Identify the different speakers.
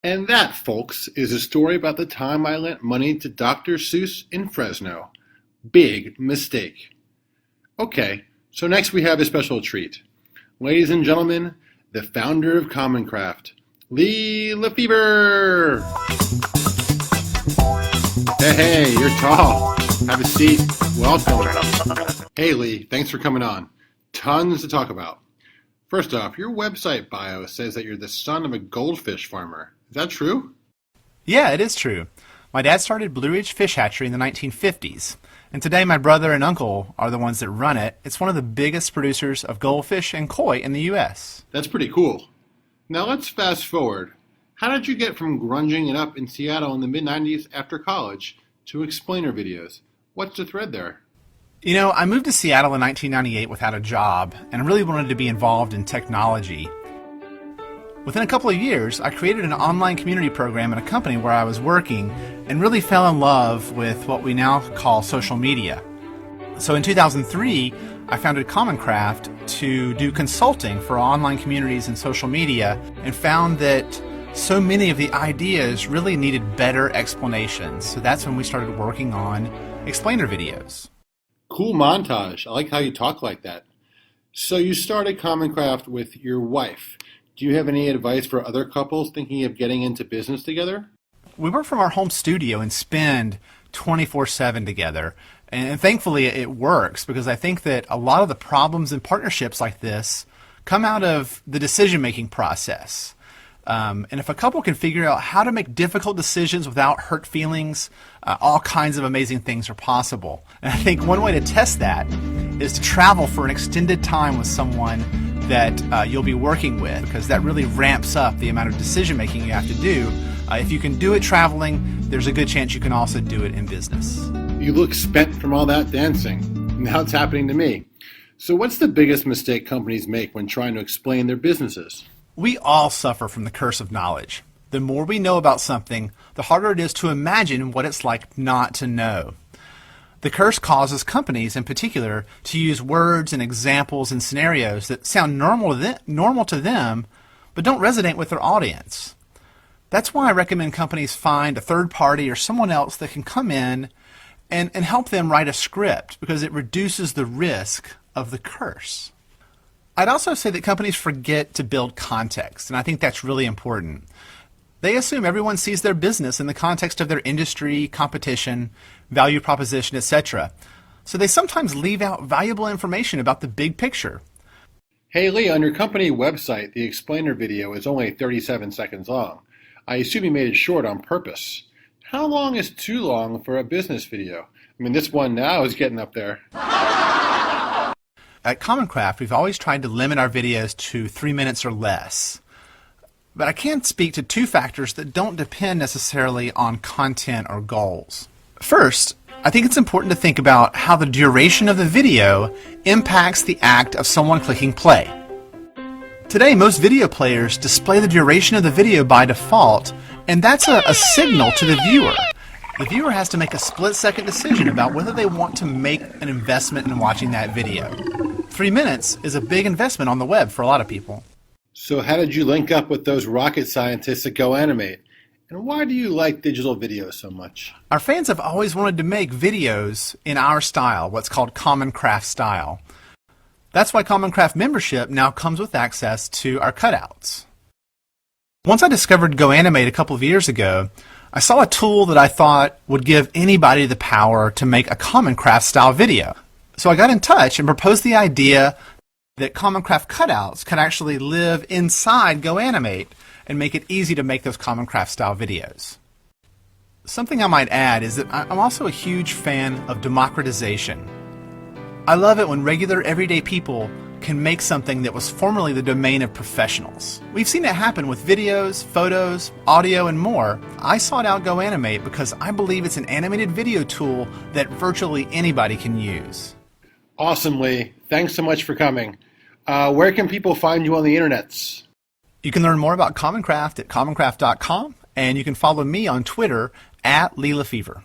Speaker 1: And that, folks, is a story about the time I lent money to Dr. Seuss in Fresno. Big mistake. Okay, so next we have a special treat. Ladies and gentlemen, the founder of CommonCraft, LeFever! Hey, you're tall. Have a seat. Welcome. Hey, Lee, thanks for coming on. Tons to talk about. First off, your website bio says that you're the son of a goldfish farmer. Is that true?
Speaker 2: Yeah, it is true. My dad started Blue Ridge Fish Hatchery in the 1950s, and today my brother and uncle are the ones that run it. It's one of the biggest producers of goldfish and koi in the U.S.
Speaker 1: That's pretty cool. Now let's fast forward. How did you get from grunging it up in Seattle in the mid-90s after college to explainer videos? What's the thread there?
Speaker 2: You know, I moved to Seattle in 1998 without a job and really wanted to be involved in technology. Within a couple of years, I created an online community program in a company where I was working and really fell in love with what we now call social media. So in 2003, I founded CommonCraft to do consulting for online communities and social media and found that so many of the ideas really needed better explanations. So that's when we started working on explainer videos.
Speaker 1: Cool montage. I like how you talk like that. So you started CommonCraft with your wife. Do you have any advice for other couples thinking of getting into business together?
Speaker 2: We work from our home studio and spend 24/7 together. And thankfully it works, because I think that a lot of the problems in partnerships like this come out of the decision-making process. And if a couple can figure out how to make difficult decisions without hurt feelings, all kinds of amazing things are possible. And I think one way to test that is to travel for an extended time with someone that you'll be working with, because that really ramps up the amount of decision making you have to do. If you can do it traveling, there's a good chance you can also do it in business.
Speaker 1: You look spent from all that dancing. Now it's happening to me. So what's the biggest mistake companies make when trying to explain their businesses?
Speaker 2: We all suffer from the curse of knowledge. The more we know about something, the harder it is to imagine what it's like not to know. The curse causes companies in particular to use words and examples and scenarios that sound normal to them, but don't resonate with their audience. That's why I recommend companies find a third party or someone else that can come in and help them write a script, because it reduces the risk of the curse. I'd also say that companies forget to build context, and I think that's really important. They assume everyone sees their business in the context of their industry, competition, value proposition, etc. So they sometimes leave out valuable information about the big picture.
Speaker 1: Hey Lee, on your company website, the explainer video is only 37 seconds long. I assume you made it short on purpose. How long is too long for a business video? I mean, this one now is getting up there.
Speaker 2: At CommonCraft, we've always tried to limit our videos to 3 minutes or less. But I can speak to two factors that don't depend necessarily on content or goals. First, I think it's important to think about how the duration of the video impacts the act of someone clicking play. Today, most video players display the duration of the video by default, and that's a signal to the viewer. The viewer has to make a split-second decision about whether they want to make an investment in watching that video. 3 minutes is a big investment on the web for a lot of people.
Speaker 1: So how did you link up with those rocket scientists at GoAnimate? And why do you like digital video so much?
Speaker 2: Our fans have always wanted to make videos in our style, what's called CommonCraft style. That's why CommonCraft membership now comes with access to our cutouts. Once I discovered GoAnimate a couple of years ago, I saw a tool that I thought would give anybody the power to make a CommonCraft style video. So I got in touch and proposed the idea that CommonCraft cutouts could actually live inside GoAnimate and make it easy to make those CommonCraft style videos. Something I might add is that I'm also a huge fan of democratization. I love it when regular everyday people can make something that was formerly the domain of professionals. We've seen it happen with videos, photos, audio, and more. I sought out GoAnimate because I believe it's an animated video tool that virtually anybody can use.
Speaker 1: Awesome, Lee. Thanks so much for coming. Where can people find you on the internets?
Speaker 2: You can learn more about CommonCraft at commoncraft.com, and you can follow me on Twitter at LeFever.